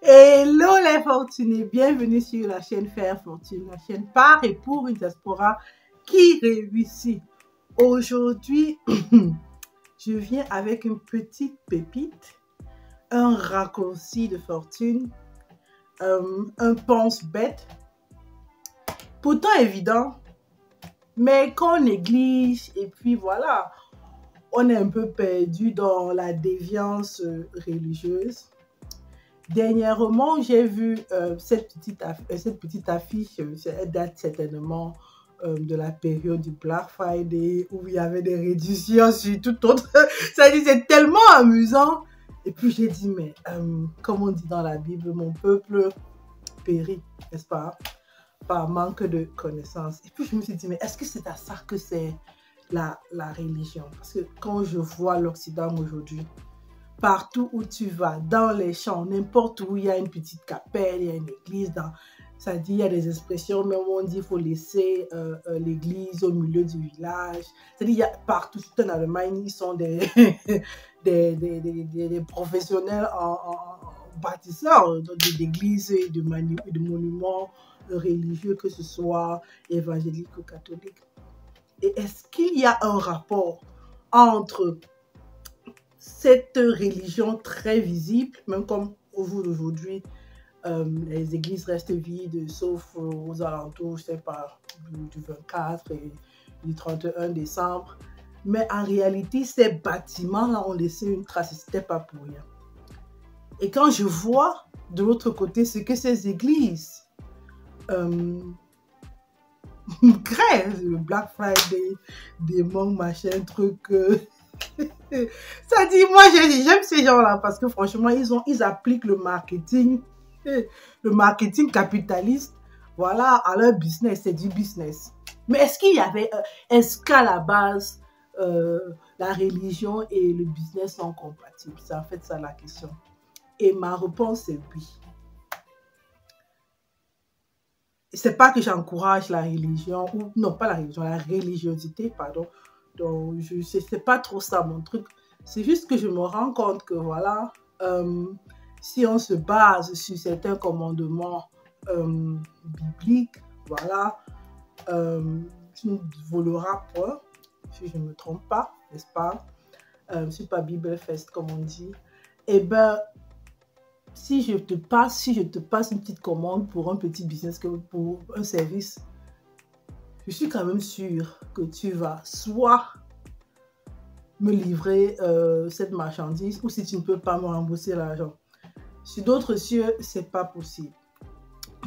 Hello les fortunés, bienvenue sur la chaîne Faire Fortune, la chaîne par et pour une diaspora qui réussit. Aujourd'hui, je viens avec une petite pépite, un raccourci de fortune, un pense-bête, pourtant évident, mais qu'on néglige et puis voilà, on est un peu perdu dans la déviance religieuse. Dernièrement, j'ai vu cette petite affiche, elle date certainement de la période du Black Friday où il y avait des réductions sur tout autre. Ça dit, c'est tellement amusant. Et puis j'ai dit, mais comme on dit dans la Bible, mon peuple périt, n'est-ce pas, par manque de connaissances. Et puis je me suis dit, mais est-ce que c'est à ça que c'est la religion? Parce que quand je vois l'Occident aujourd'hui, partout où tu vas, dans les champs, n'importe où il y a une petite capelle, il y a une église, ça dit, il y a des expressions, mais on dit qu'il faut laisser l'église au milieu du village. C'est-à-dire, il y a partout, en Allemagne, ils sont des, des professionnels en bâtisseurs d'églises et de monuments religieux, que ce soit évangélique ou catholique. Et est-ce qu'il y a un rapport entre cette religion très visible, même comme au jour d'aujourd'hui, les églises restent vides, sauf aux alentours, je sais pas, du 24 et du 31 décembre. Mais en réalité, ces bâtiments-là ont laissé une trace, et c'était pas pour rien. Et quand je vois de l'autre côté ce que ces églises créent, le Black Friday, des manques, machin, truc. Ça dit, moi j'aime ces gens-là parce que franchement, ils appliquent le marketing capitaliste, voilà, à leur business, c'est du business. Mais est-ce qu'à la base, la religion et le business sont compatibles? C'est en fait ça la question. Et ma réponse est oui. C'est pas que j'encourage la religion, ou non, pas la religion, la religiosité, pardon. Donc, c'est pas trop ça mon truc. C'est juste que je me rends compte que voilà, si on se base sur certains commandements bibliques, voilà, tu ne voleras pas, si je ne me trompe pas, n'est-ce pas? C'est pas Bible Fest comme on dit. Eh ben, si je te passe une petite commande pour un petit business, pour un service, je suis quand même sûre que tu vas soit me livrer cette marchandise, ou si tu ne peux pas me rembourser l'argent. Sur d'autres cieux, c'est pas possible.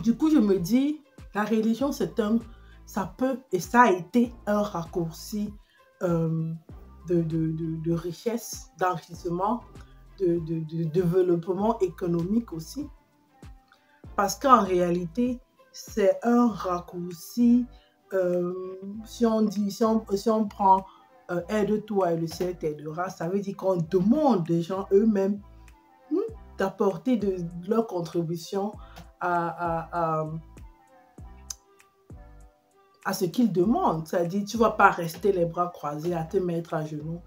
Du coup, je me dis, la religion, ça peut et ça a été un raccourci de richesse, d'enrichissement, de développement économique aussi. Parce qu'en réalité, c'est un raccourci. Si on prend aide-toi et le ciel t'aidera, ça veut dire qu'on demande des gens eux-mêmes d'apporter de leur contribution à ce qu'ils demandent. C'est-à-dire, tu ne vas pas rester les bras croisés à te mettre à genoux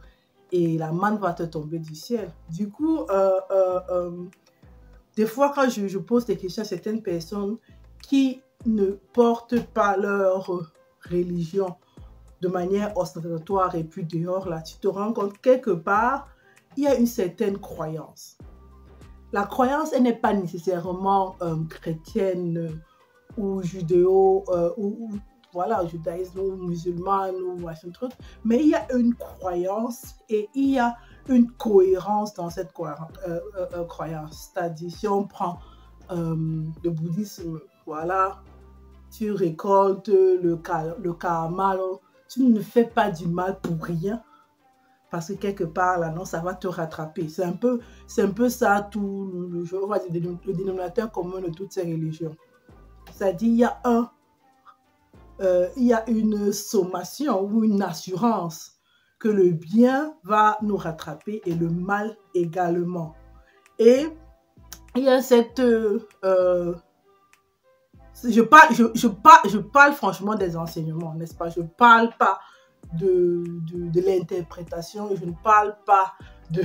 et la manne va te tomber du ciel. Du coup, des fois, quand je pose des questions à certaines personnes qui ne portent pas leur religion de manière ostentatoire et puis dehors, là, tu te rends compte quelque part, il y a une certaine croyance. La croyance, elle n'est pas nécessairement chrétienne ou judéo, ou voilà, judaïsme ou musulmane ou machin truc, mais il y a une croyance et il y a une cohérence dans cette croyance. C'est-à-dire, si on prend le bouddhisme, voilà, tu récoltes le karma, tu ne fais pas du mal pour rien, parce que quelque part, là, non, ça va te rattraper. C'est un peu ça, tout le dénominateur commun de toutes ces religions. C'est-à-dire, il y a une sommation ou une assurance que le bien va nous rattraper et le mal également. Et il y a cette... je parle franchement des enseignements, n'est-ce pas? Je ne parle pas de l'interprétation, je ne parle pas de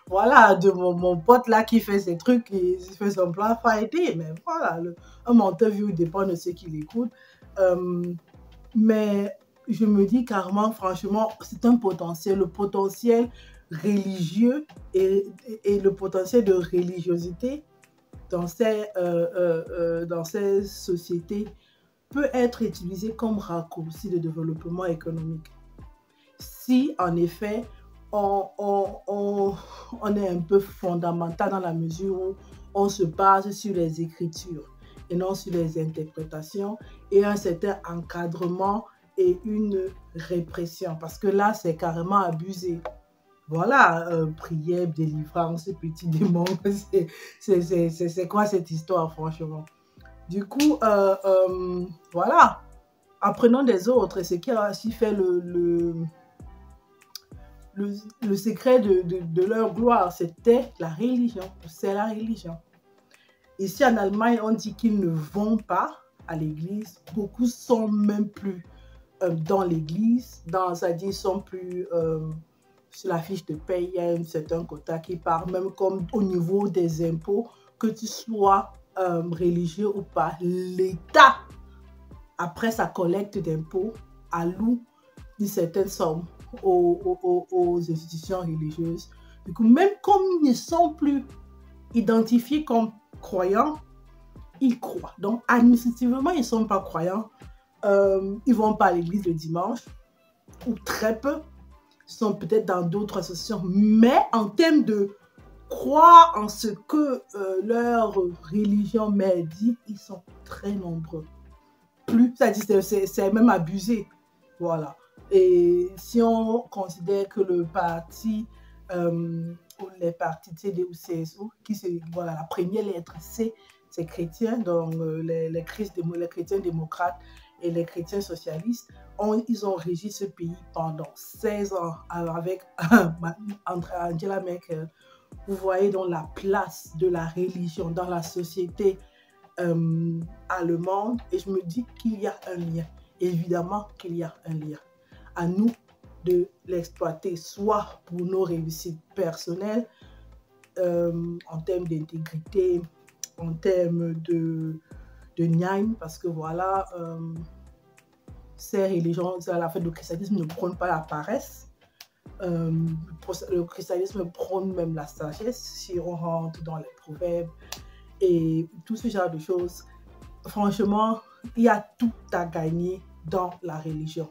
voilà, de mon pote là qui fait ses trucs, il fait son plan fighter, mais voilà, un menteur view dépend de ce qu'il écoute. Mais je me dis carrément, franchement, c'est un potentiel, le potentiel religieux et le potentiel de religiosité dans dans ces sociétés peut être utilisé comme raccourci de développement économique. Si, en effet, on est un peu fondamental dans la mesure où on se base sur les écritures et non sur les interprétations et un certain encadrement et une répression. Parce que là, c'est carrément abusé. Voilà, prière, délivrance, petit démon, c'est quoi cette histoire, franchement? Du coup, voilà, apprenons des autres. Et ce qui a aussi fait le secret de leur gloire, c'était la religion. C'est la religion. Ici en Allemagne, on dit qu'ils ne vont pas à l'église. Beaucoup sont même plus dans l'église. C'est-à-dire, ils sont plus sur la fiche de paye. Il y a un certain quota qui part, même comme au niveau des impôts, que tu sois religieux ou pas. L'État, après sa collecte d'impôts, alloue une certaine somme aux institutions religieuses. Du coup, même comme ils ne sont plus identifiés comme croyants, ils croient. Donc, administrativement, ils ne sont pas croyants. Ils ne vont pas à l'église le dimanche, ou très peu. Ils sont peut-être dans d'autres associations. Mais en termes de croire en ce que leur religion m'a dit, ils sont très nombreux. C'est-à-dire, c'est même abusé. Voilà. Et si on considère que le parti, ou les partis CDU, CSU, voilà, la première lettre C, c'est chrétien, donc les chrétiens démocrates et les chrétiens socialistes, ils ont régi ce pays pendant 16 ans avec Angela Merkel. Vous voyez donc la place de la religion dans la société allemande, et je me dis qu'il y a un lien. Évidemment qu'il y a un lien. À nous de l'exploiter, soit pour nos réussites personnelles, en termes d'intégrité, en termes de gnagnes, parce que voilà, ces religions, à la fin, le christianisme ne prône pas la paresse. Le christianisme prône même la sagesse, si on rentre dans les proverbes et tout ce genre de choses. Franchement, il y a tout à gagner dans la religion.